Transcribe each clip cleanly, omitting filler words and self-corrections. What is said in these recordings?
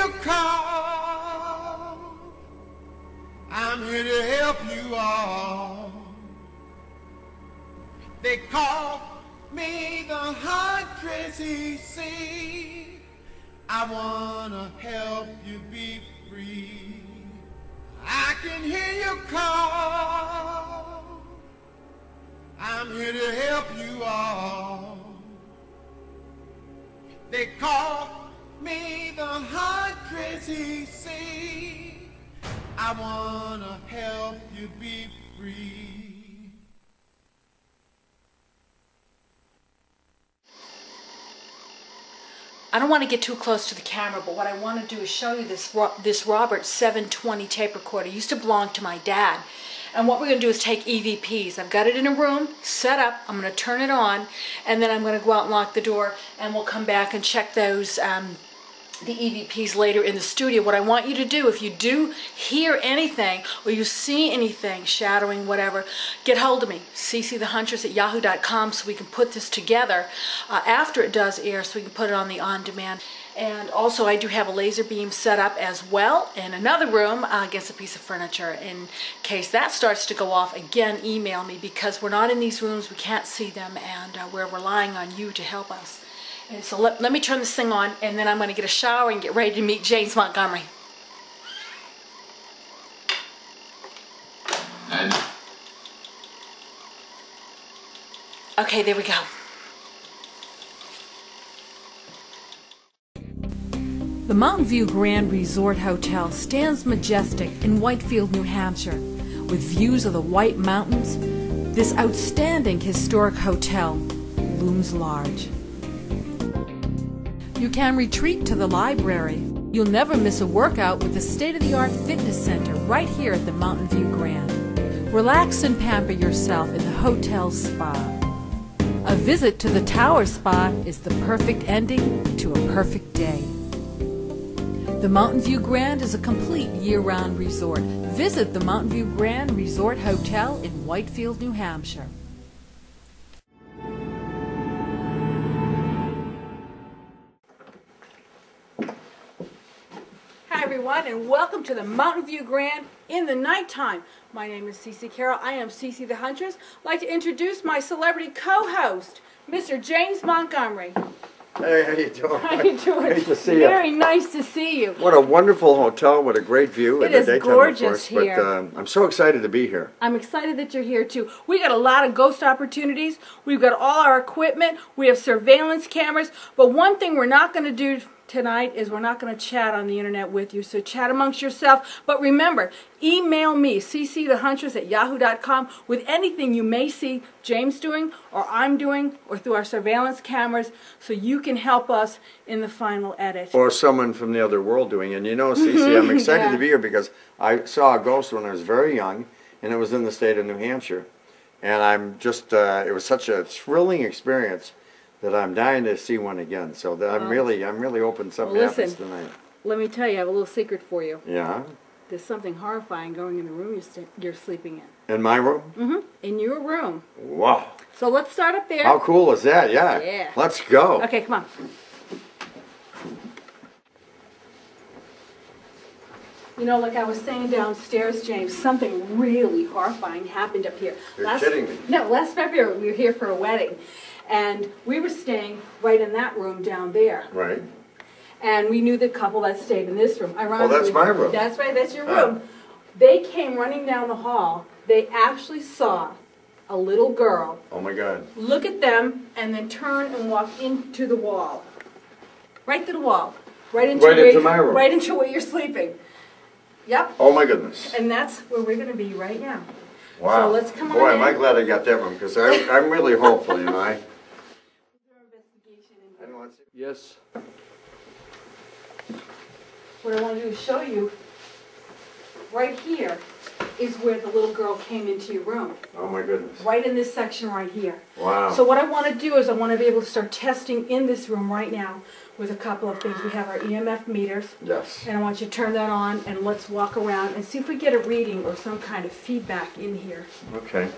your call. I'm here to help you all. They call me the hundred CC. I wanna help you be free. I can hear your call. I'm here to help you all. They call me the hundred CC. I wanna help you be free. I don't want to get too close to the camera, but what I want to do is show you this Robert 720 tape recorder. It used to belong to my dad. And what we're going to do is take EVPs. I've got it in a room, set up, I'm going to turn it on, and then I'm going to go out and lock the door, and we'll come back and check those, the EVPs later in the studio. What I want you to do, if you do hear anything, or you see anything, shadowing, whatever, get hold of me, ccthehuntress@yahoo.com, so we can put this together after it does air, so we can put it on the on-demand. And also I do have a laser beam set up as well in another room against a piece of furniture. In case that starts to go off, again, email me, because we're not in these rooms, we can't see them, and we're relying on you to help us. And so let me turn this thing on, and then I'm going to get a shower and get ready to meet James Montgomery. Okay, there we go. The Mountain View Grand Resort Hotel stands majestic in Whitefield, New Hampshire. With views of the White Mountains, this outstanding historic hotel looms large. You can retreat to the library. You'll never miss a workout with the state-of-the-art fitness center right here at the Mountain View Grand. Relax and pamper yourself in the hotel spa. A visit to the Tower Spa is the perfect ending to a perfect day. The Mountain View Grand is a complete year-round resort. Visit the Mountain View Grand Resort Hotel in Whitefield, New Hampshire. Hi everyone, and welcome to the Mountain View Grand in the nighttime. My name is CC Carole. I am CC the Huntress. I'd like to introduce my celebrity co-host, Mr. James Montgomery. Hey, how you doing? How you doing? Great to see you. Very nice to see you. What a wonderful hotel. What a great view. It is gorgeous here. But I'm so excited to be here. I'm excited that you're here too. We got a lot of ghost opportunities. We've got all our equipment. We have surveillance cameras. But one thing we're not going to do tonight is we're not going to chat on the internet with you. So chat amongst yourself. But remember, email me, ccthehuntress@yahoo.com, with anything you may see James doing, or I'm doing, or through our surveillance cameras, so you can help us in the final edit. Or someone from the other world doing it. And you know, CC, I'm excited to be here because I saw a ghost when I was very young, and it was in the state of New Hampshire. And I'm just, it was such a thrilling experience that I'm dying to see one again. So that I'm really hoping something happens tonight. Let me tell you, I have a little secret for you. Yeah? There's something horrifying going in the room you're sleeping in. In my room? Mm-hmm. In your room. Wow. So let's start up there. How cool is that? Yeah. Yeah. Let's go. Okay, come on. You know, like I was saying downstairs, James, something really horrifying happened up here. You're kidding me. No, last February we were here for a wedding. And we were staying right in that room down there. Right. And we knew the couple that stayed in this room. Ironically, that's my room. That's right, that's your room. They came running down the hall. They actually saw a little girl. Oh my God. Look at them and then turn and walk into the wall. Right to the wall. Right into my room. Right into where you're sleeping. Yep. Oh my goodness. And that's where we're going to be right now. Wow. So let's come on Boy, in. am I glad I got that one, because I'm really hopeful, you know. Yes. What I want to do is show you, right here is where the little girl came into your room. Oh my goodness. Right in this section right here. Wow. So what I want to do is I want to be able to start testing in this room right now with a couple of things. We have our EMF meters. Yes. And I want you to turn that on and let's walk around and see if we get a reading or some kind of feedback in here. Okay.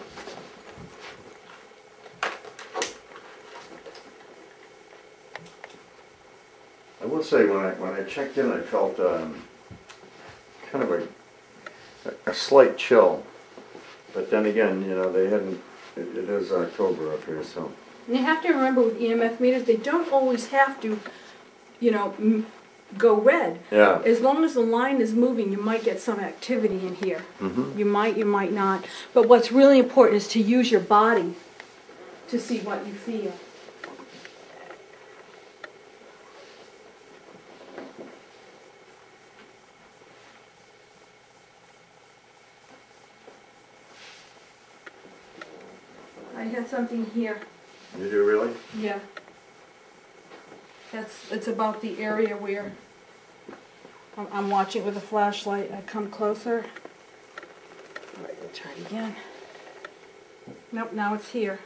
I will say when I checked in, I felt kind of a slight chill. But then again, you know, they hadn't. It is October up here, so. And you have to remember with EMF meters, they don't always have to, you know, go red. Yeah. As long as the line is moving, you might get some activity in here. Mm-hmm. You might not. But what's really important is to use your body to see what you feel. I had something here. You do really? Yeah. It's about the area where I'm watching with a flashlight. I come closer. All right, we'll try it again. Nope, now it's here.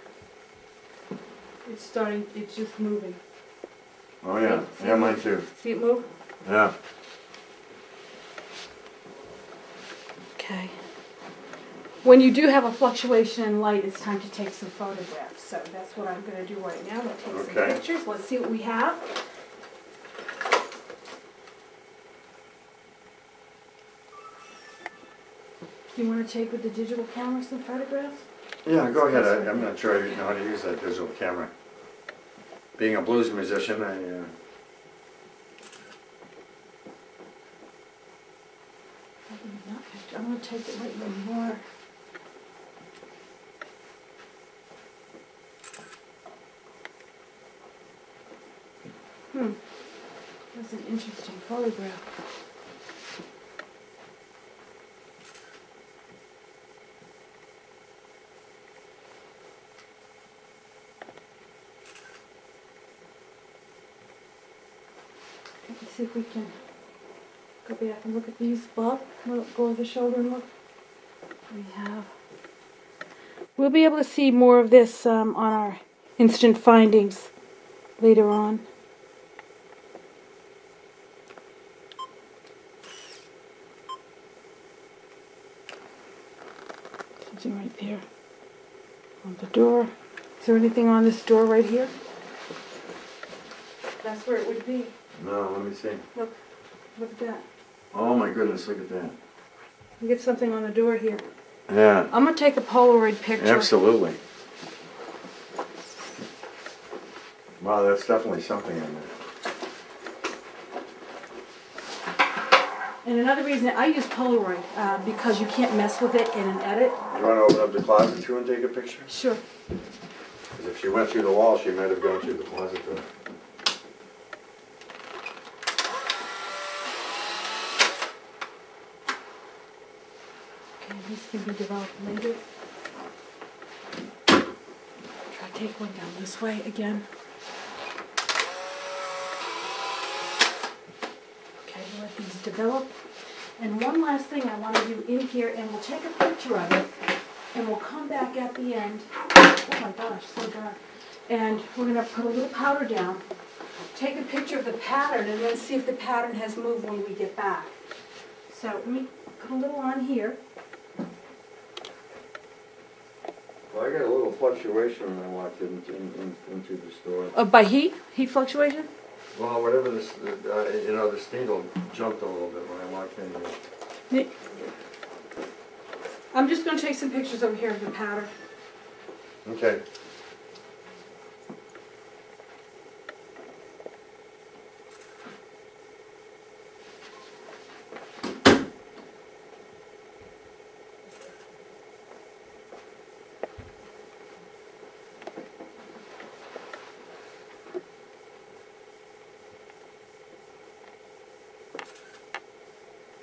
It's starting, it's just moving. Oh yeah, See yeah, it mine move? too. See it move? Yeah. Okay. When you do have a fluctuation in light, it's time to take some photographs. So that's what I'm going to do right now. I'm going to take some Okay. pictures. Let's see what we have. Do you want to take with the digital camera some photographs? Yeah, go ahead. I'm not sure I know how to use that digital camera. Being a blues musician, I'm going to take it right where you are. That's an interesting photograph. Let's see if we can go back and look at these, Bob. We'll go over the shoulder and look. We have. We'll be able to see more of this on our instant findings later on. Something right there on the door. Is there anything on this door right here? That's where it would be. No, let me see. Look at that. Oh my goodness, look at that. You get something on the door here. Yeah. I'm going to take a Polaroid picture. Absolutely. Wow, that's definitely something in there. And another reason I use Polaroid, because you can't mess with it in an edit. You want to open up the closet too and take a picture? Sure. Because if she went through the wall, she might have gone through the closet door. Okay, this can be developed later. Try to take one down this way again. Okay, we'll let these develop. And one last thing I want to do in here, and we'll take a picture of it, and we'll come back at the end. Oh my gosh, so dark. And we're going to put a little powder down, take a picture of the pattern, and then see if the pattern has moved when we get back. So let me put a little on here. Well, I got a little fluctuation when I walked into the store. By heat? Heat fluctuation? Well, whatever this, you know, this needle jumped a little bit when I walked in here. I'm just going to take some pictures over here of the powder. Okay.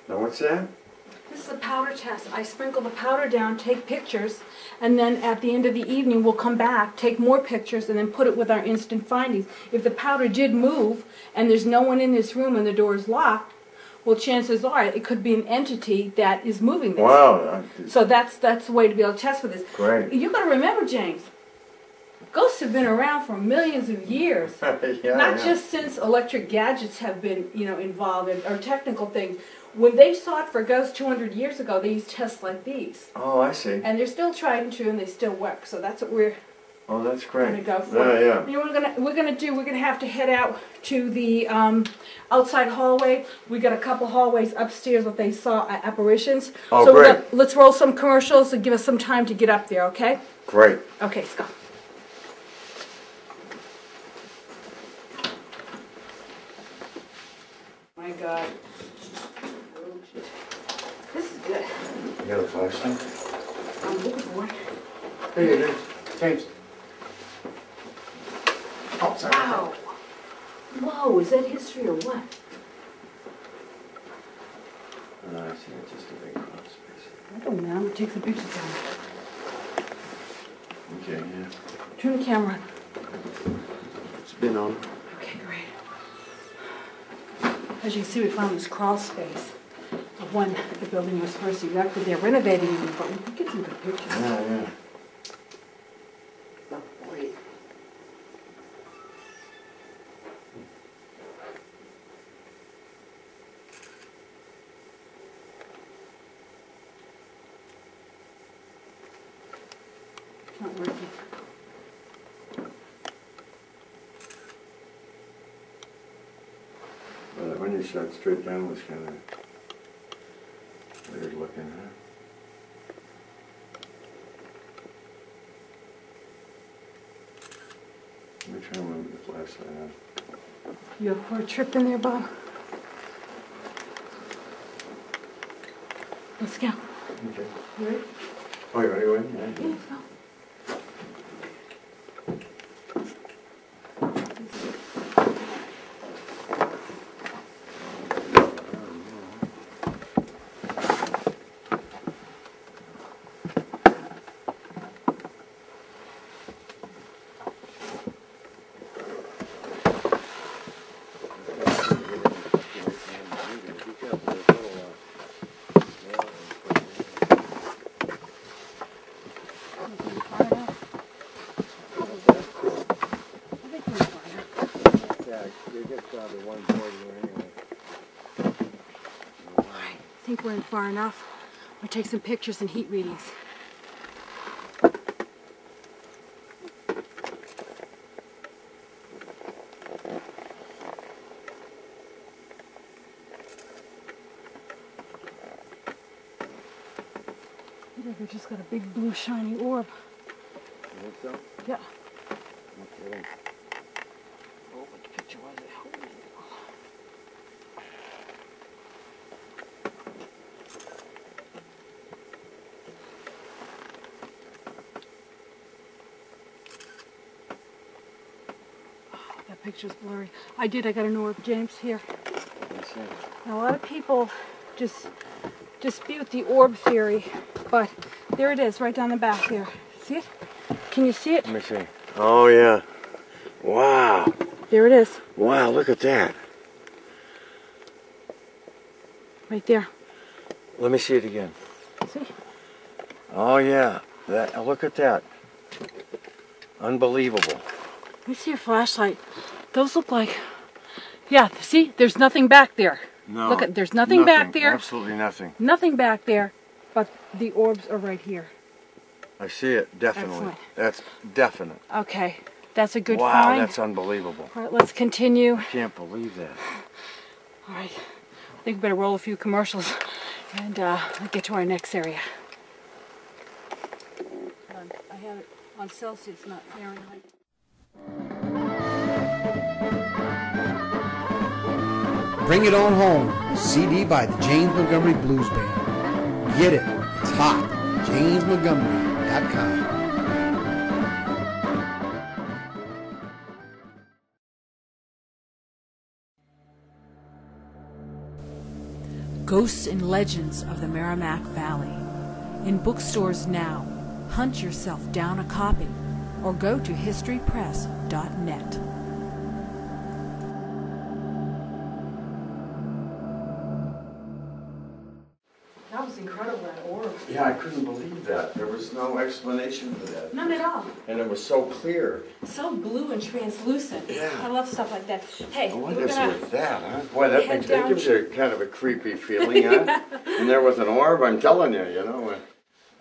Now what's that? This is a powder test. I sprinkle the powder down, take pictures, and then at the end of the evening we'll come back, take more pictures, and then put it with our instant findings. If the powder did move and there's no one in this room and the door is locked, well, chances are it could be an entity that is moving this. Wow. So that's the way to be able to test for this. Great. You got to remember, James, ghosts have been around for millions of years. Yeah, Not yeah. just since electric gadgets have been, involved or technical things. When they sought for ghosts 200 years ago, they used tests like these. Oh, I see. And they're still tried and true, and they still work. So that's what we're Oh, that's great. Gonna go for it. Yeah. You know what we're gonna have to head out to the outside hallway. We got a couple hallways upstairs that they saw apparitions. Oh, so great. Let's roll some commercials and give us some time to get up there, okay? Great. Okay, let's go. My God. Oh, shit. This is good. You got a flashlight? I'm looking for it. Hey, it is. James. Oh, sorry. Wow. Whoa, is that history or what? I see. It's just a big crawl space. I don't know. I'm gonna take some pictures of it. Okay, yeah. Turn the camera on. It's been on. Okay, great. As you can see, we found this crawl space of when the building was first erected. They're renovating it, but we can get some good pictures. Yeah. Oh, boy. It's not working. Well, when you shot straight down was kind of weird looking, huh? Let me try and move the flashlight on. You up for a trip in there, Bob? Let's go. Okay. You ready? Oh, you ready? Yeah, Yeah. let's go. I think we're in far enough. We'll take some pictures and heat readings. Look, we just got a big blue shiny orb. You think so? Yeah. Okay. Oh, which picture was it? Holy hell. Oh, that picture's blurry. I got an orb, James, here. Let's see. Now, a lot of people just dispute the orb theory, but there it is, right down the back there. See it? Can you see it? Let me see. Oh, yeah. Wow. There it is. Wow, look at that. Right there. Let me see it again. See? Oh, yeah. Look at that. Unbelievable. Let me see your flashlight. Those look like... Yeah, see? There's nothing back there. No. Look at, there's nothing back there. Absolutely nothing. Nothing back there, but the orbs are right here. I see it, definitely. Excellent. That's definite. Okay, that's a good Wow, find. that's unbelievable. All right, let's continue. I can't believe that. All right, I think we better roll a few commercials and get to our next area. I have it on Celsius, not Fahrenheit. Bring It On Home, CD by the James Montgomery Blues Band. Get it, it's hot. JamesMontgomery.com. Ghosts and Legends of the Merrimack Valley. In bookstores now. Hunt yourself down a copy or go to historypress.net. That was incredible, that orb. Yeah, I couldn't believe that. There was no explanation for that. None at all. And it was so clear. So blue and translucent. Yeah. I love stuff like that. Hey, What we're is gonna... with that, huh? Boy, that head makes that down gives you kind of a creepy feeling, huh? And there was an orb, I'm telling you, you know.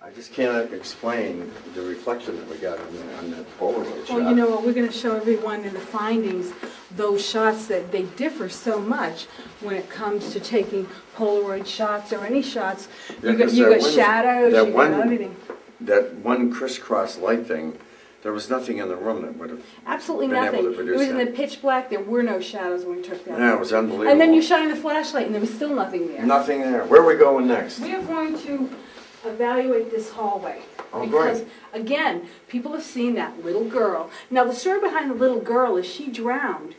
I just can't explain the reflection that we got on that Polaroid shot. Well, you know what, we're going to show everyone in the findings those shots that they differ so much when it comes to taking Polaroid shots or any shots. Yeah, you got shadows, you got everything. That one crisscross light thing, there was nothing in the room that would have Absolutely been nothing. able to produce It was in the that. pitch black. There were no shadows when we took that. Yeah, it was unbelievable. And then you shine the flashlight and there was still nothing there. Nothing there. Where are we going next? We are going to evaluate this hallway. Oh, because, great. again, people have seen that little girl. Now, the story behind the little girl is she drowned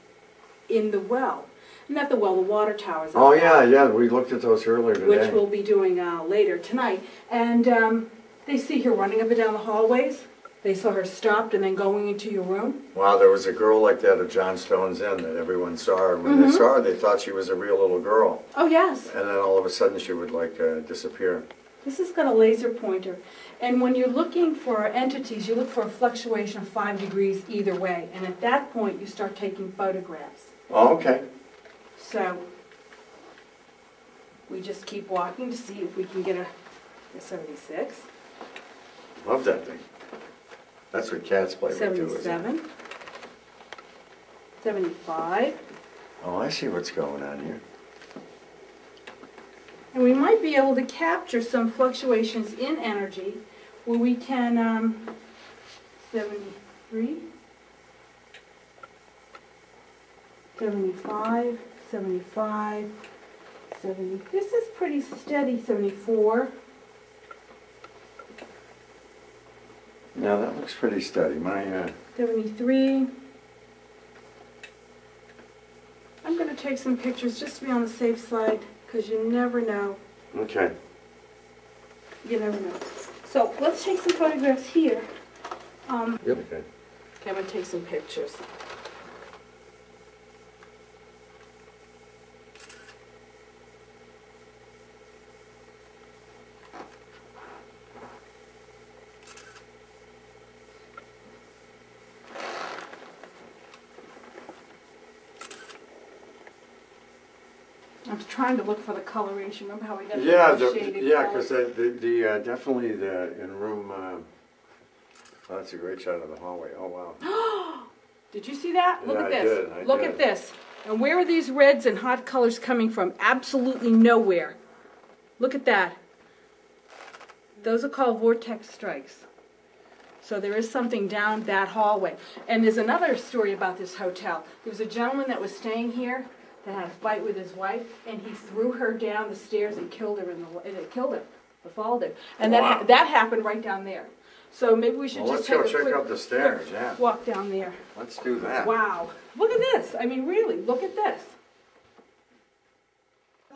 in the well. Not the well, the water towers. Oh, yeah, we looked at those earlier today. Which we'll be doing later tonight. And they see her running up and down the hallways. They saw her stopped and then going into your room. Wow, there was a girl like that at John Stone's Inn that everyone saw. And when they saw her, they thought she was a real little girl. Oh, yes. And then all of a sudden she would, like, disappear. This has got a laser pointer. And when you're looking for entities, you look for a fluctuation of 5 degrees either way. And at that point, you start taking photographs. Oh, okay. So we just keep walking to see if we can get a 76. Love that thing. That's what cats play with, too, isn't it? 77. 75. Oh, I see what's going on here. And we might be able to capture some fluctuations in energy where we can, 73, 75, 75, 70. This is pretty steady, 74. Now that looks pretty steady. My 73. I'm going to take some pictures just to be on the safe side because you never know. okay. You never know. So let's take some photographs here. Yep. Okay. Okay, I'm going to take some pictures. I was trying to look for the coloration. Remember how we got the shaded because colors? definitely in room. Oh, that's a great shot of the hallway. Oh wow. Did you see that? Look Yeah, at I this. did, I Look did. at this. And where are these reds and hot colors coming from? Absolutely nowhere. Look at that. Those are called vortex strikes. So there is something down that hallway. And there's another story about this hotel. There was a gentleman that was staying here that had a fight with his wife, and he threw her down the stairs and killed her and it killed her, befalled her. And Wow. that happened right down there. So maybe we should Well, just let's take go a check quick out the stairs. Yeah. walk down there. Let's do that. Wow. Look at this. I mean, really, look at this.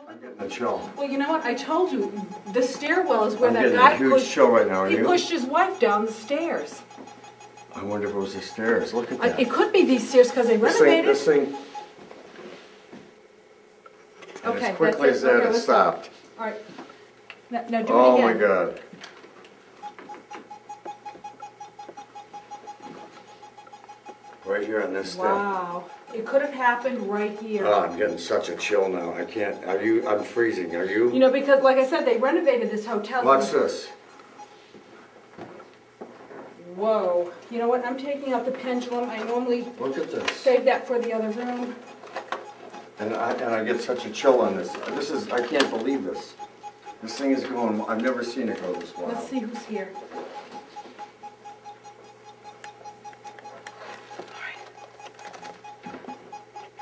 I'm getting a chill. Well, you know what? I told you, the stairwell is where I'm that getting guy a huge pushed. chill right now. Are He you? pushed his wife down the stairs. I wonder if it was the stairs. Look at that. It could be these stairs because they renovated. This thing. And Okay, as quickly that's as it. that, Okay, it let's stopped. All right. Now do Oh it my again. God. Right here on this step. Wow. It could have happened right here. Oh, I'm getting such a chill now. I can't. Are you? I'm freezing. Are you? You know, because like I said, they renovated this hotel. What's this? Whoa. You know what? I'm taking out the pendulum. I normally Look at this. save that for the other room. And I get such a chill on this. This is. I can't believe this. This thing is going. I've never seen it go this wild. Let's see who's here.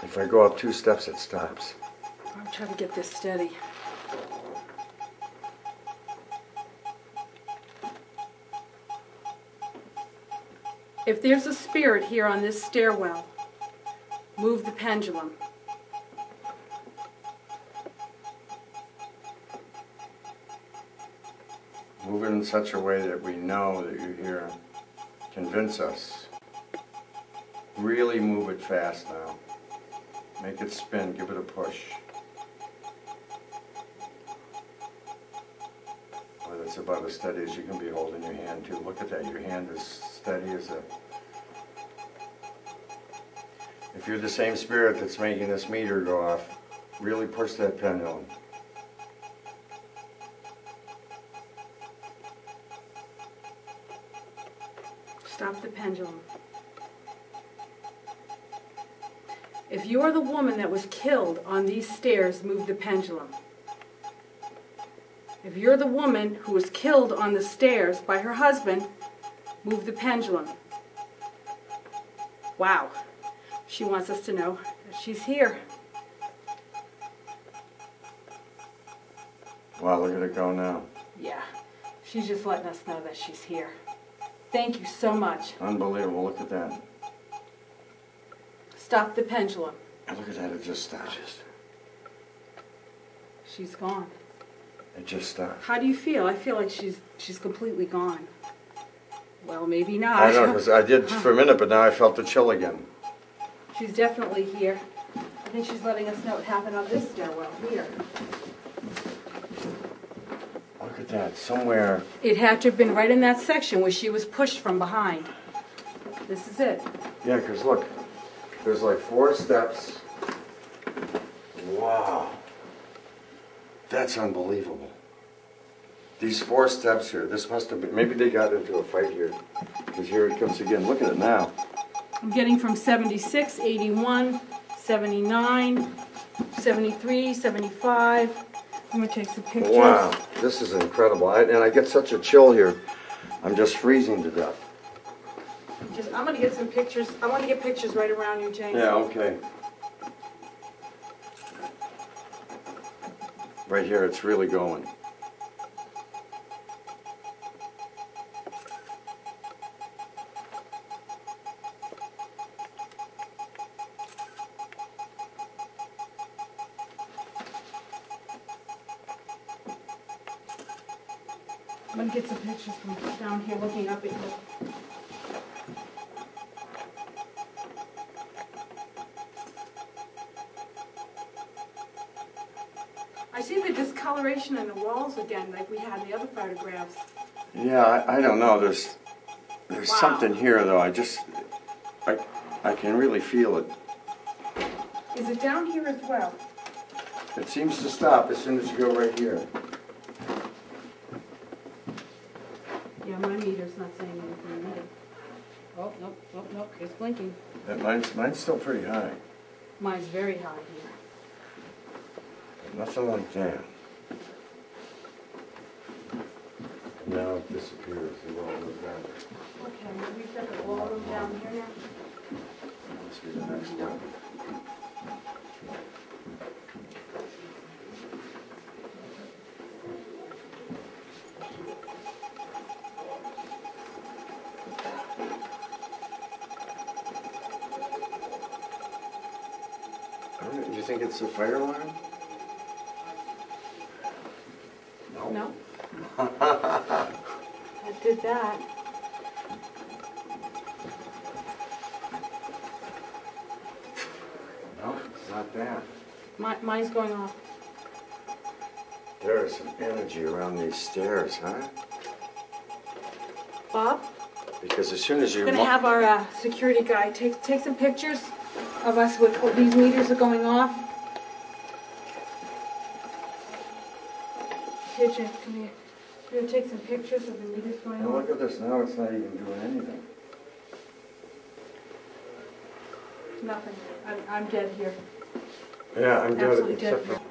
If I go up 2 steps, it stops. I'm trying to get this steady. If there's a spirit here on this stairwell, move the pendulum. Move it in such a way that we know that you're here. Convince us. Really move it fast now. Make it spin. Give it a push. Well, that's about as steady as you can be holding your hand too. Look at that. Your hand is steady as a... If you're the same spirit that's making this meter go off, really push that pendulum. Stop the pendulum. If you are the woman that was killed on these stairs, move the pendulum. If you're the woman who was killed on the stairs by her husband, move the pendulum. Wow. She wants us to know that she's here. Wow, look at it go now. Yeah. She's just letting us know that she's here. Thank you so much. Unbelievable, look at that. Stop the pendulum. And look at that, it just stopped. She's gone. It just stopped. How do you feel? I feel like she's completely gone. Well, maybe not. I know, because I did for a minute, but now I felt the chill again. She's definitely here. I think she's letting us know what happened on this stairwell here. Look at that, somewhere. It had to have been right in that section where she was pushed from behind. This is it. Yeah, because look, there's like 4 steps. Wow. That's unbelievable. These 4 steps here, this must have been, maybe they got into a fight here. Because here it comes again, look at it now. I'm getting from 76, 81, 79, 73, 75. I'm going to take some pictures. Wow, this is incredible. And I get such a chill here. I'm just freezing to death. I'm going to get some pictures. I want to get pictures right around you, James. Yeah, okay. Right here, it's really going. I'm going to get some pictures from down here looking up at you. I see the discoloration in the walls again, like we had in the other photographs. Yeah, I don't know. There's Wow. something here, though. I can really feel it. Is it down here as well? It seems to stop as soon as you go right here. Yeah, my meter's not saying anything either. Oh, nope, it's blinking. Mine's still pretty high. Mine's very high here. Nothing like that. Now it disappears. The wall goes down. Okay, we've got the wall room down here now. Let's see the next one. Do you think it's a fire alarm? No. I did that. No, it's not that. Mine's going off. There is some energy around these stairs, huh? Bob, Because as soon as you... we're going to have our security guy take some pictures of us with these meters are going off. Here, Jim, come here. We're going to take some pictures of the meters going And off. look at this, now it's not even doing anything. Nothing. I'm dead here. Yeah, I'm doing Absolutely it except dead. for...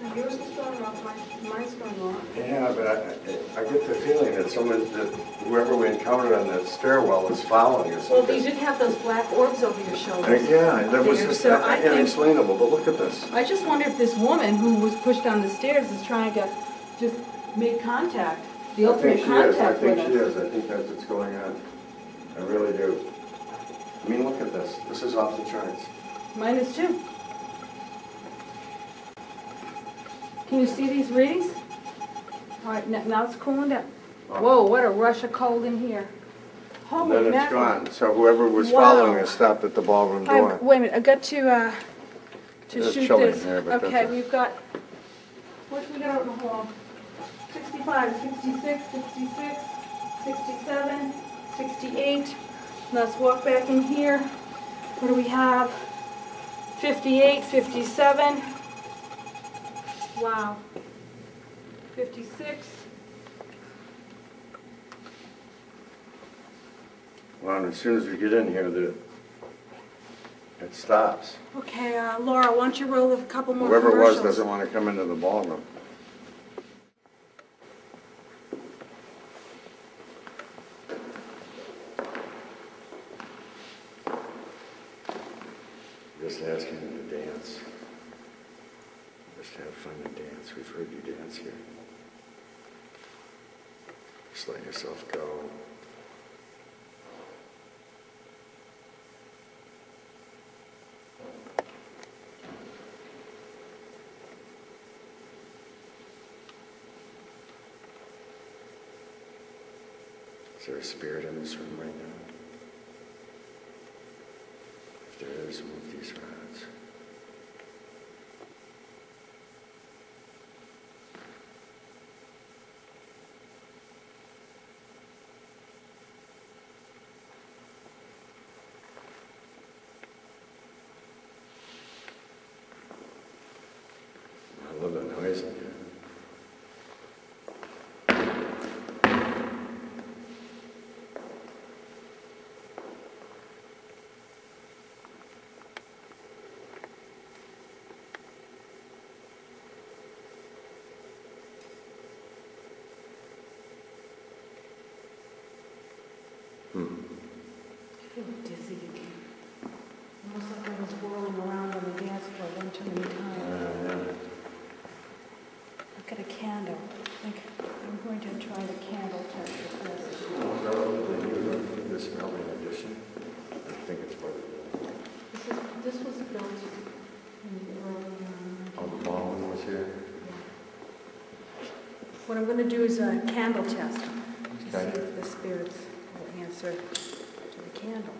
Now, yours is going off, mine's going off. Yeah, but I get the feeling that whoever we encountered on that stairwell is following us. Well, you did have those black orbs over your shoulders. Yeah, that was there, just so I think- inexplainable, but look at this. I just wonder if this woman who was pushed down the stairs is trying to just make contact, the I ultimate think she is, contact with us. I think that's what's going on. I really do. I mean, look at this. This is off the charts. Mine is too. Can you see these readings? All right, now it's cooling down. Whoa, what a rush of cold in here. And Holy then it's mackerel. gone. So whoever was Wow. following us stopped at the ballroom door. Wait a minute, I got to It's shoot chilly in this. here, but Okay, that's- we've got, what do we got out in the hall? 65, 66, 66, 67, 68. Let's walk back in here. What do we have? 58, 57. Wow. 56. Well, as soon as we get in here, it stops. Okay, Laura, why don't you roll a couple more Whoever it was commercials? doesn't want to come into the ballroom. Just asking you to dance. Just have fun and dance. We've heard you dance here. Just let yourself go. Is there a spirit in this room right now? If there is, move these rods. I love that noise again. I feel dizzy again. Almost like I was whirling around on the dance floor one too many times. Yeah. Look at a candle. I think I'm going to try the candle test with this. This smell in addition. I think it's part of it. This was built in the early Oh, the ballroom was here. What I'm going to do is a candle test to Okay. see if the spirits will answer to the candle.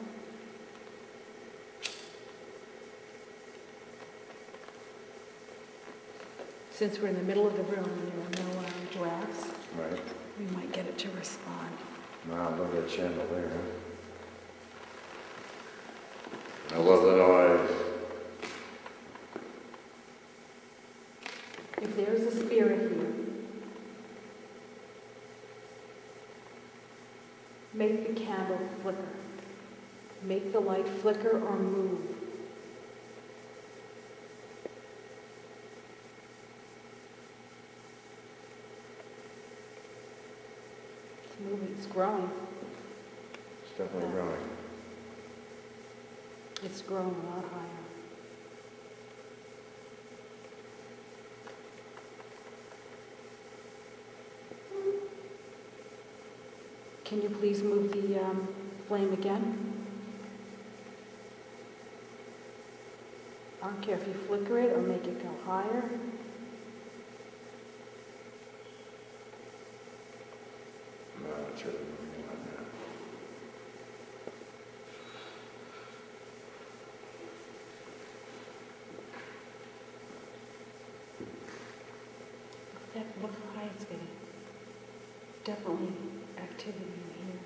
Since we're in the middle of the room and there are no drafts, Right. we might get it to respond. Wow, look at that chandelier. I love the noise. If there's a spirit here, make the candle flicker. Make the light flicker or move. It's moving, it's growing. It's definitely growing. It's growing a lot higher. Can you please move the flame again? I don't care if you flicker it or make it go higher. No, it's really moving like that. Look how high it's getting. Definitely activity in here.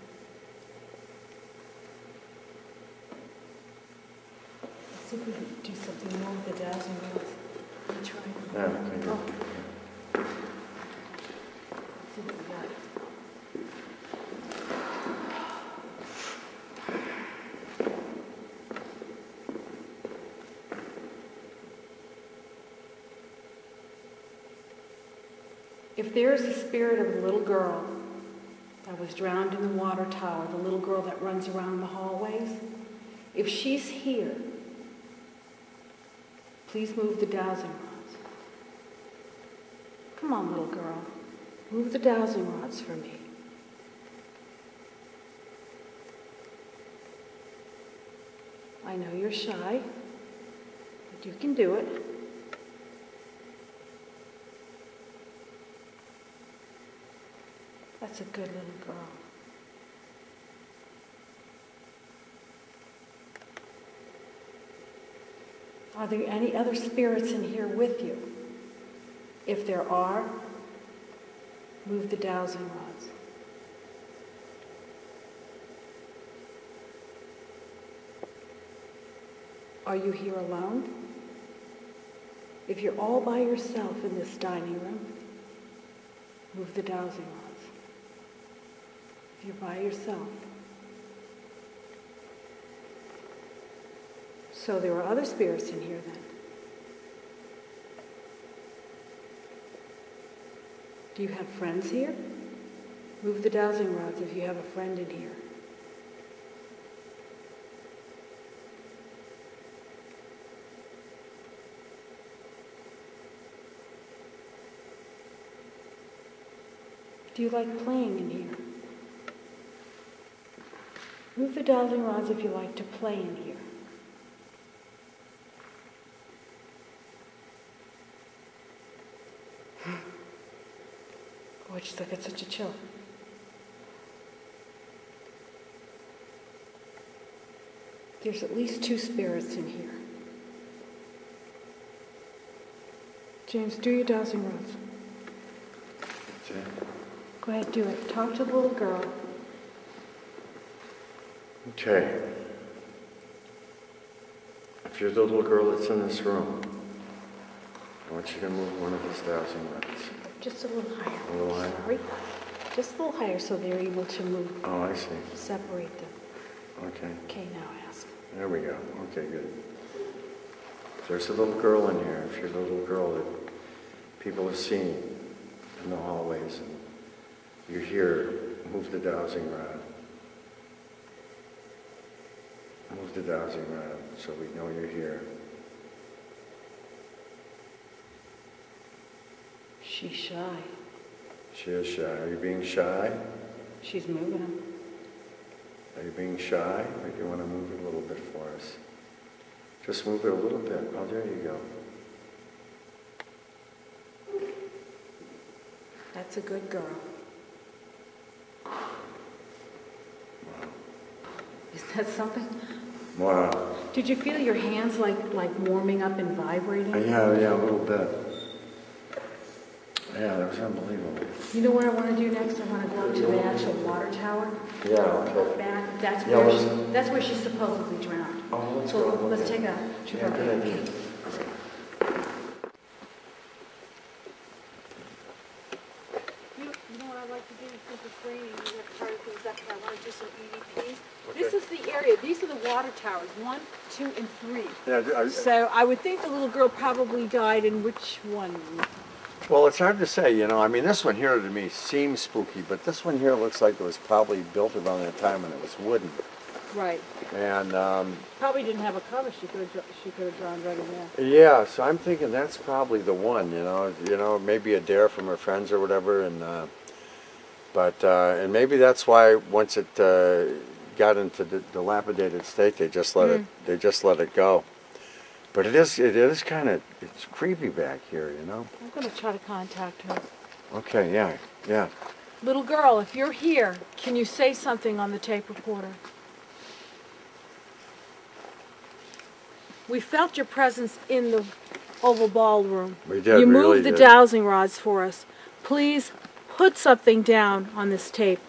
Let's see if we can do something more with the dowsing rods. Let me try. Yeah, thank you. Let's see what we got. If there is a spirit of a little girl that was drowned in the water tower, the little girl that runs around the hallways, if she's here, please move the dowsing rods. Come on, little girl. Move the dowsing rods for me. I know you're shy, but you can do it. That's a good little girl. Are there any other spirits in here with you? If there are, move the dowsing rods. Are you here alone? If you're all by yourself in this dining room, move the dowsing rods. If you're by yourself, So there are other spirits in here then. Do you have friends here? Move the dowsing rods if you have a friend in here. Do you like playing in here? Move the dowsing rods if you like to play in here. Oh, I just get such a chill. There's at least 2 spirits in here. James, do your dowsing rods. Okay. Go ahead, do it. Talk to the little girl. Okay. If you're the little girl that's in this room, I want you to move one of these dowsing rods. Just a little higher. A little higher? Sorry. Just a little higher so they're able to move. Oh, I see. Separate them. Okay. Okay, now ask. There we go. Okay, good. There's a little girl in here. If you're the little girl that people have seen in the hallways and you're here, move the dowsing rod. Move the dowsing rod so we know you're here. She's shy. She is shy. Are you being shy? She's moving them. Are you being shy? Or do you want to move it a little bit for us? Just move it a little bit. Oh, there you go. That's a good girl. Wow. Is that something? Wow. Did you feel your hands like warming up and vibrating? Yeah, a little bit. Yeah, that was unbelievable. You know what I want to do next? I want to go up to the actual water tower. Yeah, okay. Back. That's Yeah, that's where she supposedly drowned. Oh, let's so go. let's Okay. take a trip Yeah, up good there. idea. You know what I'd like to do since it's raining, we have to hurry things up, I want to do some EVPs. Okay. This is the area, these are the water towers, 1, 2, and 3. Yeah, So I would think the little girl probably died in which one? well, it's hard to say, you know. I mean, this one here to me seems spooky, but this one here looks like it was probably built around that time when it was wooden. Right. And Probably didn't have a cover, she could have drawn right in there. yeah, so I'm thinking that's probably the one, you know, maybe a dare from her friends or whatever, and and maybe that's why once it got into the dilapidated state, they just let it go. But it is kind of, it's creepy back here, you know. I'm going to try to contact her. Okay, yeah. Little girl, if you're here, can you say something on the tape recorder? We felt your presence in the oval ballroom. We did, You we moved really the did. dowsing rods for us. Please put something down on this tape.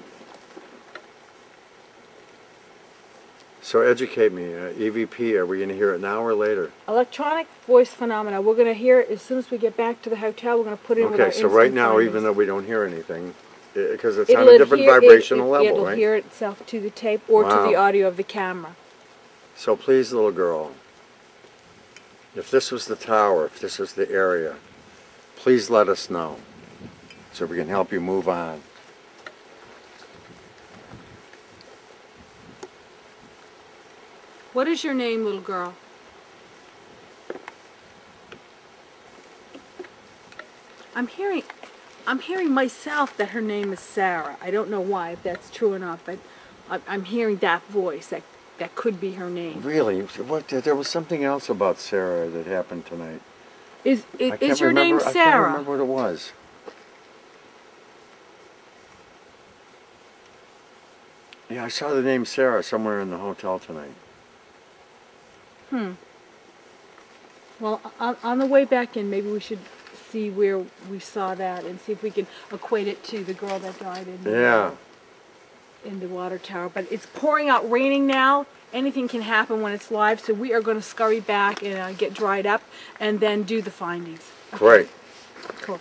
So educate me, EVP, are we going to hear it now or later? Electronic voice phenomena. We're going to hear it as soon as we get back to the hotel. We're going to put it in with our Okay, so right instant now, findings. even though we don't hear anything, because it's It'll on a different adhere- vibrational level, It'll right? hear itself to the tape or to Wow. the audio of the camera. So please, little girl, if this was the tower, if this was the area, please let us know so we can help you move on. What is your name, little girl? I'm hearing myself that her name is Sarah. I don't know why, if that's true or not, but I'm hearing that voice. That could be her name. Really? What? There was something else about Sarah that happened tonight. Is your name I can't Sarah? remember what it was. Yeah, I saw the name Sarah somewhere in the hotel tonight. Well, on the way back in, maybe we should see where we saw that and see if we can equate it to the girl that died in the water tower. But it's pouring out, raining now. Anything can happen when it's live, so we are going to scurry back and get dried up and then do the findings. Okay. Great. Cool.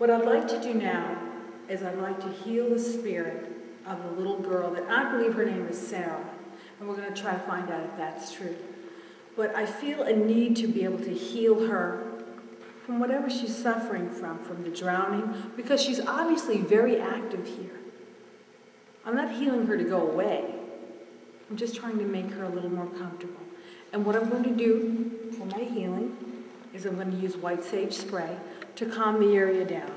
What I'd like to do now is I'd like to heal the spirit of the little girl that I believe her name is Sarah, and we're going to try to find out if that's true. But I feel a need to be able to heal her from whatever she's suffering from the drowning, because she's obviously very active here. I'm not healing her to go away. I'm just trying to make her a little more comfortable. And what I'm going to do for my healing is I'm going to use white sage spray to calm the area down.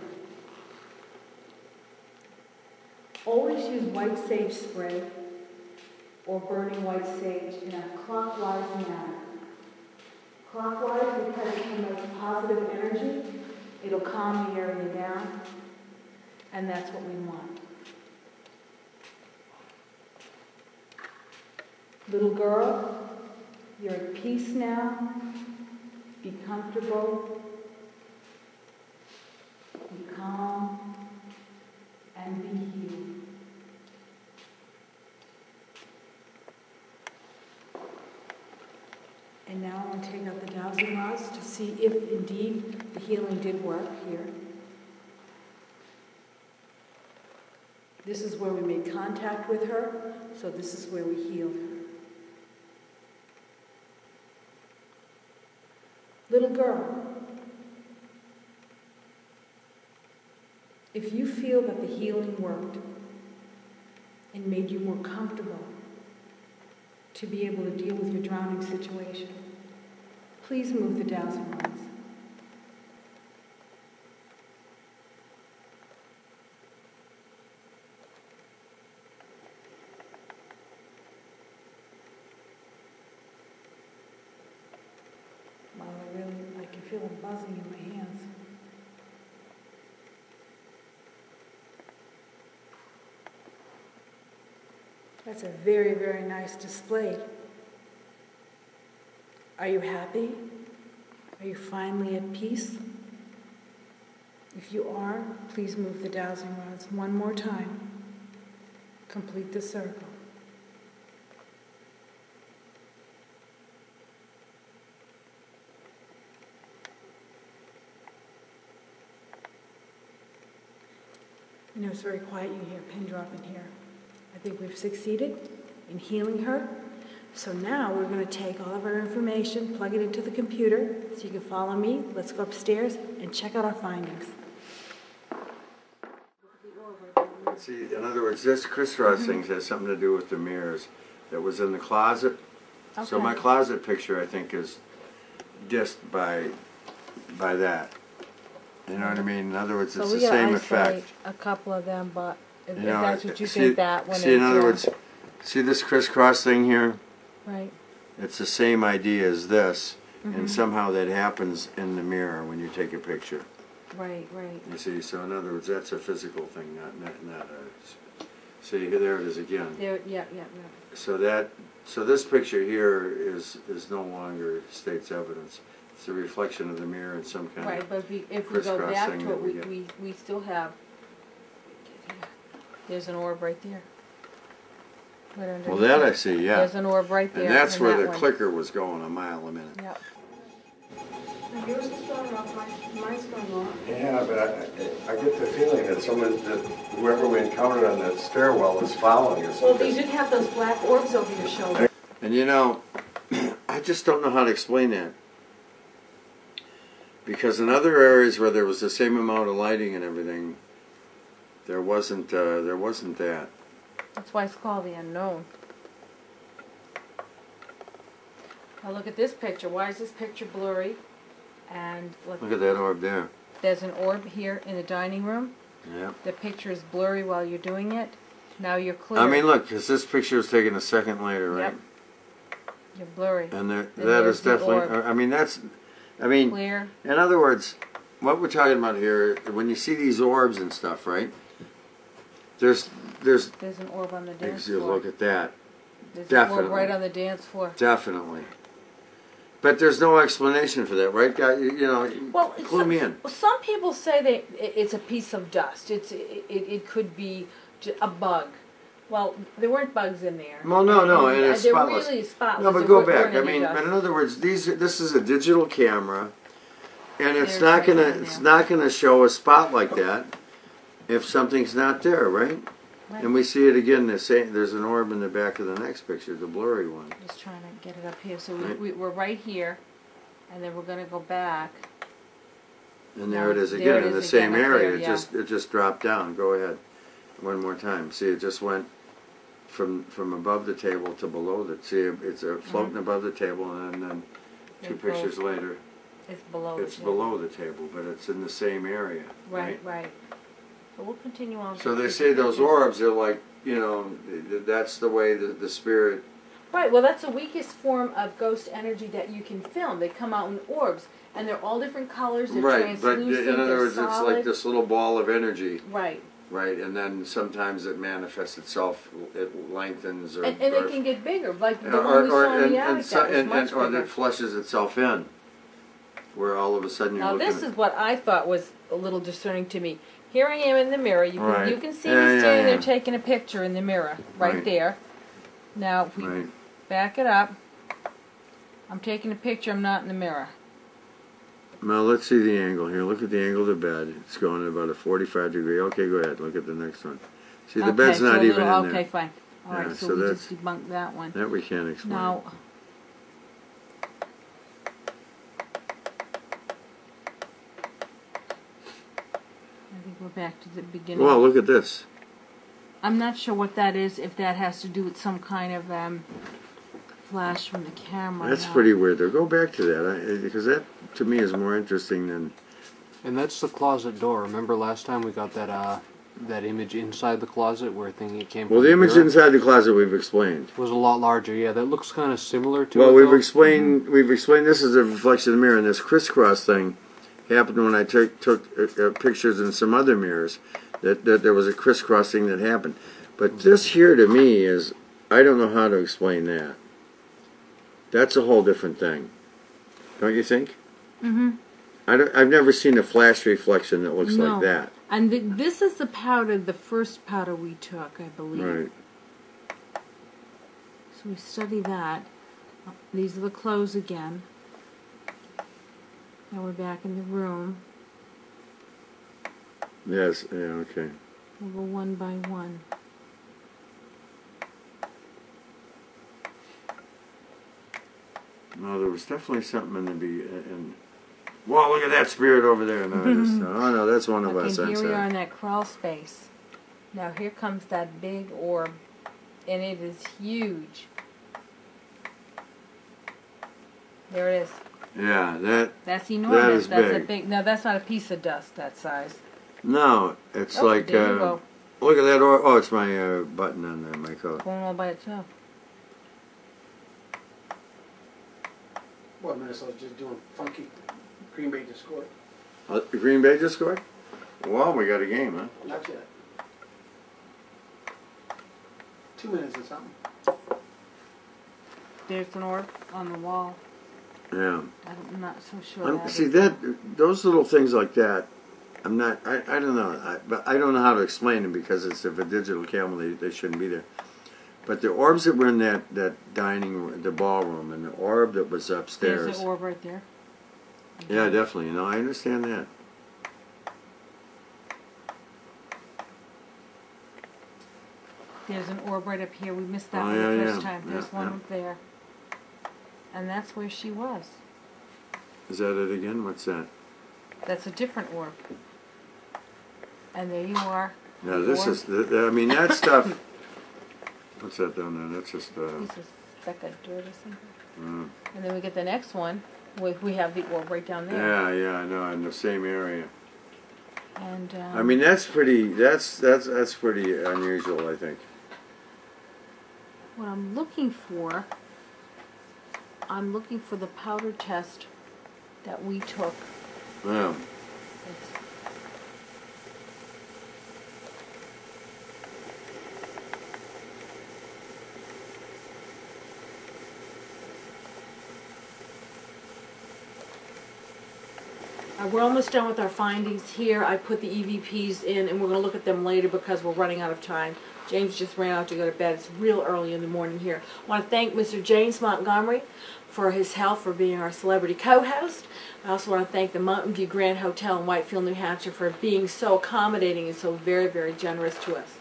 Always use white sage spray or burning white sage in a clockwise manner. Clockwise because it promotes positive energy. It'll calm the area down, and that's what we want. Little girl, you're at peace now. Be comfortable. Be calm. And be healed. And now I'm going to take out the dowsing rods to see if indeed the healing did work here. This is where we made contact with her, so this is where we healed her. Little girl, if you feel that the healing worked and made you more comfortable to be able to deal with your drowning situation, please move the dowsing rods. Wow, I can feel them buzzing in my hands. That's a very, very nice display. Are you happy? Are you finally at peace? If you are, please move the dowsing rods one more time. Complete the circle. You know, it's very quiet. You hear a pin drop in here. I think we've succeeded in healing her. So now we're going to take all of our information, plug it into the computer, so you can follow me. Let's go upstairs and check out our findings. See, in other words, this crisscross thing has something to do with the mirrors that was in the closet. Okay. So my closet picture, I think, is dissed by that. You know what I mean? In other words, it's the same effect. A couple of them, but if that's what you think, that one is. See, in other words, see this crisscross thing here? Right. It's the same idea as this, and somehow that happens in the mirror when you take a picture. Right, right. You see, so in other words, that's a physical thing, not a. See, there it is again. There, yeah. So this picture here is no longer state's evidence. It's a reflection of the mirror in some kind right, of but if we go back to it, we still have. There's an orb right there. Right well, that I see, yeah. There's an orb right there. And that's where the clicker was going a mile a minute. Yep. Yours is going off, mine's going off. Yeah, but I get the feeling that whoever we encountered on that stairwell is following us. Well, you did have those black orbs over your shoulder. And you know, I just don't know how to explain that. Because in other areas where there was the same amount of lighting and everything, there wasn't that. That's why it's called the unknown. Now look at this picture. Why is this picture blurry? And look at that orb there. There's an orb here in the dining room. Yeah. The picture is blurry while you're doing it. Now you're clear. I mean, look, because this picture was taken a second later, right? Yep. You're blurry. And that is definitely. I mean, that's. I mean, clear. In other words, what we're talking about here, when you see these orbs and stuff, right? There's an orb on the dance floor. Look at that. There's an orb right on the dance floor. Definitely. But there's no explanation for that, right, guy? You know, clue me in. Some people say it's a piece of dust. It could be a bug. Well, there weren't bugs in there. Well, no, and it's spotless. They're really spotless. No, but go back. I mean, but in other words, this is a digital camera, And it's There's not gonna show a spot like that if something's not there, right? Right. And we see it again. There's an orb in the back of the next picture, the blurry one. Just trying to get it up here. So Right. we're right here, and then we're going to go back. And there it is There again it in the is same again up area. there, yeah. It just dropped down. Go ahead, one more time. See, it just went from above the table to below the. See, it's floating above the table, and then two It goes- pictures later, It's below. it's the table. below the table, but it's in the same area. Right, right. So we'll continue on. So with they the say those pictures. orbs are like, that's the way the spirit. Right, well that's the weakest form of ghost energy that you can film. They come out in orbs, and they're all different colors, they're Right, but translucent, in other they're words, it's solid. like this little ball of energy, Right. right? And then sometimes it manifests itself, it lengthens, And it can get bigger, like the one or we saw in the and, attic, that was much or bigger. that flushes itself in, where all of a sudden you're Now looking this at. is what I thought was a little discerning to me. Here I am in the mirror. You can Right. you can see Yeah, me yeah, standing yeah. there taking a picture in the mirror, right Right. there. Now if we Right. back it up. I'm taking a picture. I'm not in the mirror. Now let's see the angle here. Look at the angle of the bed. It's going at about a 45 degree. Okay, go ahead. Look at the next one. See, the bed's so not a even little, in okay, there. fine. All Yeah, right, so so we that's- just debunked that one. That we can't explain. Now, I think we're back to the beginning. Well, look at this. I'm not sure what that is, if that has to do with some kind of flash from the camera. That's now. pretty weird. Though. Go back to that because that to me is more interesting than. And that's the closet door. Remember last time we got that image inside the closet where it came from? Well, the image mirror? inside the closet we've explained. Was a lot larger. Yeah, that looks kind of similar to. Well, it, we've though. explained. We've explained this is a reflection of the mirror, and this crisscross thing happened when I took pictures in some other mirrors. That there was a crisscrossing that happened, but this here to me is I don't know how to explain that. That's a whole different thing, don't you think? Mm-hmm. I've never seen a flash reflection that looks No. like that. And this is the powder, the first powder we took, I believe. Right. So we study that. These are the clothes again. Now we're back in the room. Yes. Yeah. Okay. We'll go one by one. No, there was definitely something in the Wow, look at that spirit over there. No, oh no, that's one of us. Okay, here I'm we are sorry. in that crawl space. Now here comes that big orb, and it is huge. There it is. Yeah, That's enormous. That is That's a big. big. No, that's not a piece of dust that size. no, it's Oh, like, there you go. look at that, oh, it's my button on there, my coat. Going all by itself. Well, Minnesota's just doing funky. Green Bay just scored. Green Bay just scored? Well, we got a game, huh? Not yet. 2 minutes or something. There's an orb on the wall. Yeah. I'm not so sure. That See, is- those little things like that, I don't know, but I don't know how to explain them because it's if a digital camera, they shouldn't be there. But the orbs that were in that dining room, the ballroom, and the orb that was upstairs. There's an orb right there. Yeah, definitely. I understand that. There's an orb right up here. We missed that Oh, one yeah, the first yeah. time. There's Yeah, one yeah. up there. And that's where she was. Is that it again? What's that? That's a different orb. And there you are. No, The this orb. is, that stuff. What's that down there? That's just, Piece of speck of dirt or something. mm. And then we get the next one. We have the orb right down there. Yeah, I know, in the same area. And I mean, that's pretty unusual, I think. what I'm looking for the powder test that we took. Yeah. It's- We're almost done with our findings here. I put the EVPs in, and we're going to look at them later because we're running out of time. James just ran out to go to bed. It's real early in the morning here. I want to thank Mr. James Montgomery for his help for being our celebrity co-host. I also want to thank the Mountain View Grand Hotel in Whitefield, New Hampshire for being so accommodating and so very, very generous to us.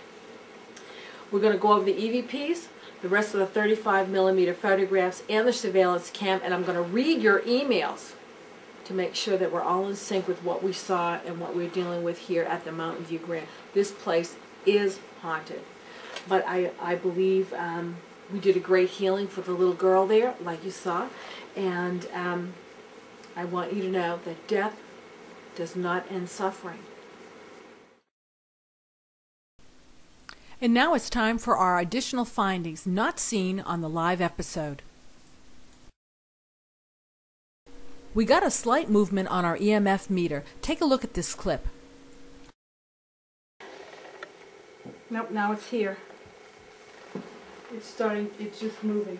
We're going to go over the EVPs, the rest of the 35mm photographs, and the surveillance cam, and I'm going to read your emails to make sure that we're all in sync with what we saw and what we're dealing with here at the Mountain View Grand. This place is haunted, but I believe we did a great healing for the little girl there, like you saw, and I want you to know that death does not end suffering. And now it's time for our additional findings not seen on the live episode. We got a slight movement on our EMF meter. Take a look at this clip. Nope, now it's here. It's starting, it's just moving.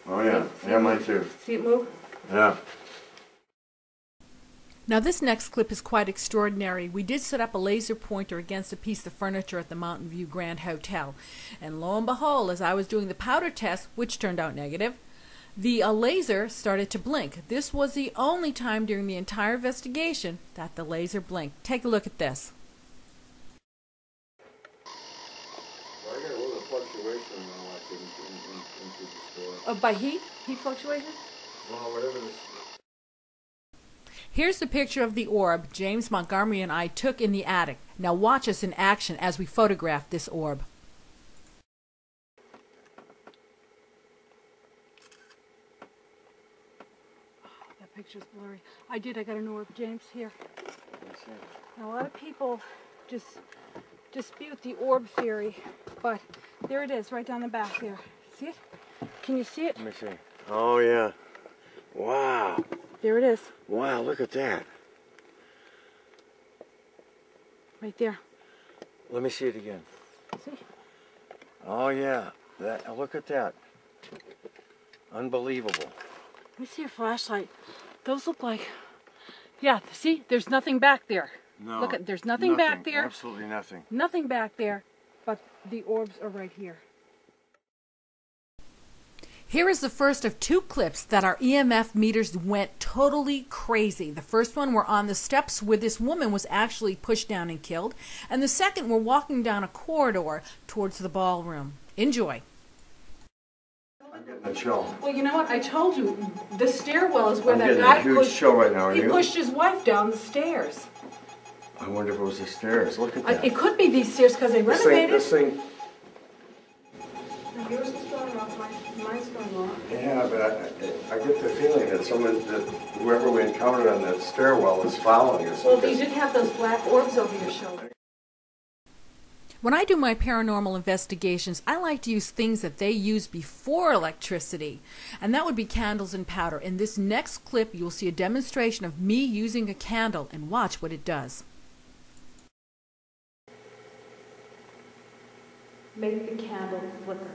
Oh yeah, yeah, mine too. See it move? Yeah. Now this next clip is quite extraordinary. We did set up a laser pointer against a piece of furniture at the Mountain View Grand Hotel. And lo and behold, as I was doing the powder test, which turned out negative, the laser started to blink. This was the only time during the entire investigation that the laser blinked. Take a look at this. Well, I got a little fluctuation into the store. By heat? Heat fluctuation? Well, whatever this. Here's the picture of the orb James Montgomery and I took in the attic. Now watch us in action as we photograph this orb. That picture's blurry. I got an orb, James, here. Now, a lot of people just dispute the orb theory, but there it is, right down the back there. See it? Can you see it? Let me see. Oh yeah. Wow. There it is. Wow, look at that. Right there. Let me see it again. See? Oh yeah. That. Look at that. Unbelievable. Let me see your flashlight. Those look like... Yeah, see? There's nothing back there. No. Look at, there's nothing back there. Absolutely nothing. Nothing back there, but the orbs are right here. Here is the first of two clips that our EMF meters went totally crazy. The first one, we're on the steps where this woman was actually pushed down and killed. And the second, we're walking down a corridor towards the ballroom. Enjoy. I'm getting a chill. Well, you know what? I told you, the stairwell is where I'm that getting guy a huge pushed... chill right now. Are He you? pushed his wife down the stairs. I wonder if it was the stairs. Look at that. It could be these stairs because they renovated. This thing. Yours is going off, mine's going off. Yeah, but I get the feeling that whoever we encountered on that stairwell is following us. Well, you did have those black orbs over your shoulder. When I do my paranormal investigations, I like to use things that they use before electricity, and that would be candles and powder. In this next clip, you'll see a demonstration of me using a candle, and watch what it does. Make the candle flicker.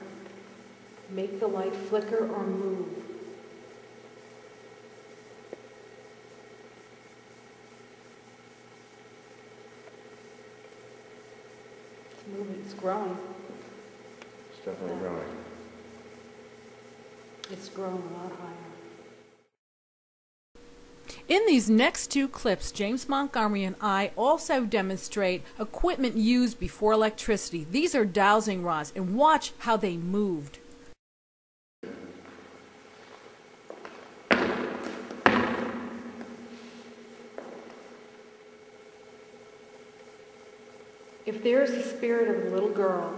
Make the light flicker or move. It's moving, it's growing. It's definitely growing. It's growing a lot higher. In these next two clips, James Montgomery and I also demonstrate equipment used before electricity. These are dowsing rods, and watch how they moved. If there is the spirit of the little girl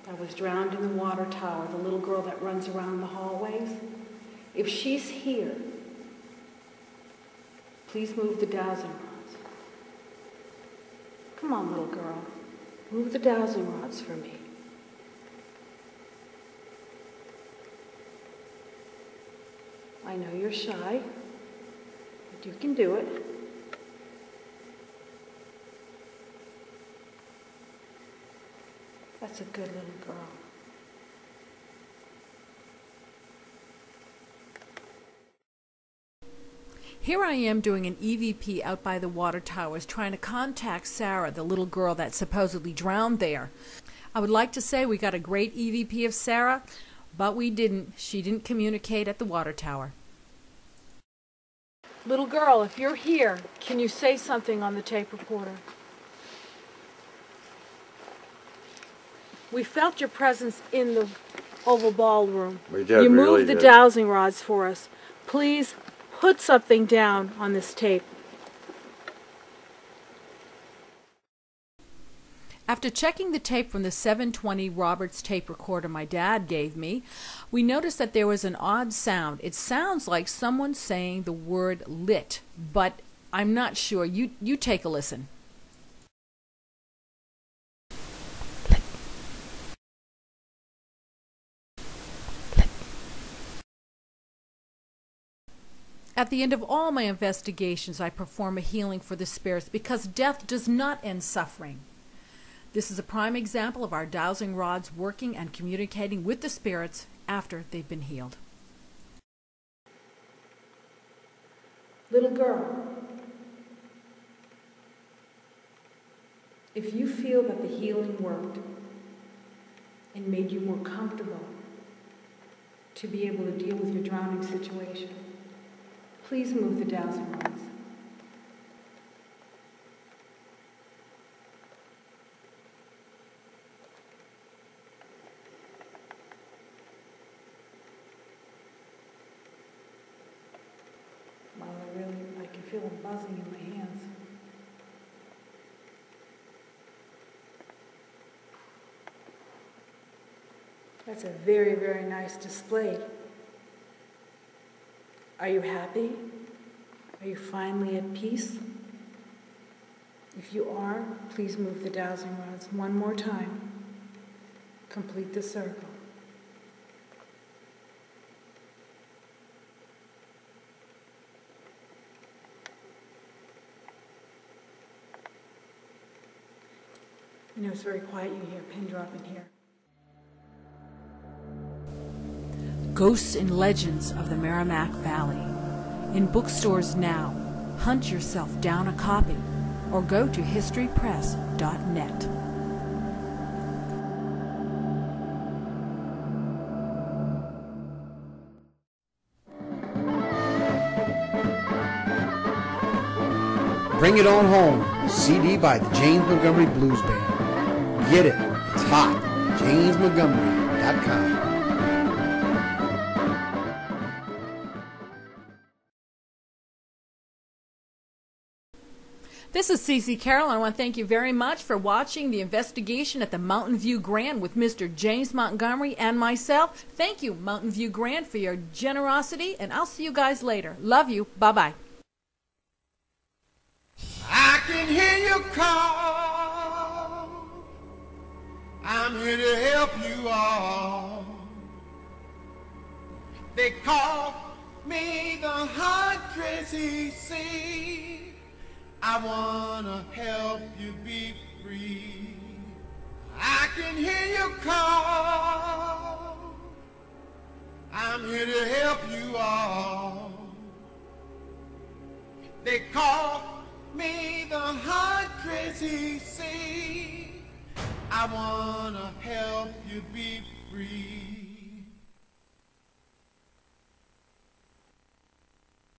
that was drowned in the water tower, the little girl that runs around the hallways, if she's here, please move the dowsing rods. Come on, little girl. Move the dowsing rods for me. I know you're shy, but you can do it. That's a good little girl. Here I am doing an EVP out by the water towers trying to contact Sarah, the little girl that supposedly drowned there. I would like to say we got a great EVP of Sarah, but we didn't. She didn't communicate at the water tower. Little girl, if you're here, can you say something on the tape recorder? We felt your presence in the oval ballroom. We did, You we really moved the did. dowsing rods for us. Please put something down on this tape. After checking the tape from the 720 Roberts tape recorder my dad gave me, we noticed that there was an odd sound. It sounds like someone saying the word lit, but I'm not sure. You take a listen. At the end of all my investigations, I perform a healing for the spirits because death does not end suffering. This is a prime example of our dowsing rods working and communicating with the spirits after they've been healed. Little girl, if you feel that the healing worked and made you more comfortable to be able to deal with your drowning situation, please move the dowsing rods. Wow, I can feel them buzzing in my hands. That's a very, very nice display. Are you happy? Are you finally at peace? If you are, please move the dowsing rods one more time. Complete the circle. You know, it's very quiet. You hear a pin drop in here. Ghosts and Legends of the Merrimack Valley. In bookstores now. Hunt yourself down a copy or go to historypress.net. Bring It On Home, CD by the James Montgomery Blues Band. Get it, it's hot. JamesMontgomery.com. This is CC Carole, and I want to thank you very much for watching the investigation at the Mountain View Grand with Mr. James Montgomery and myself. Thank you, Mountain View Grand, for your generosity, and I'll see you guys later. Love you. Bye-bye. I can hear you call. I'm here to help you all. They call me the hot crazy sea. I wanna help you be free. I can hear you call. I'm here to help you all. They call me the hot crazy sea. I wanna help you be free.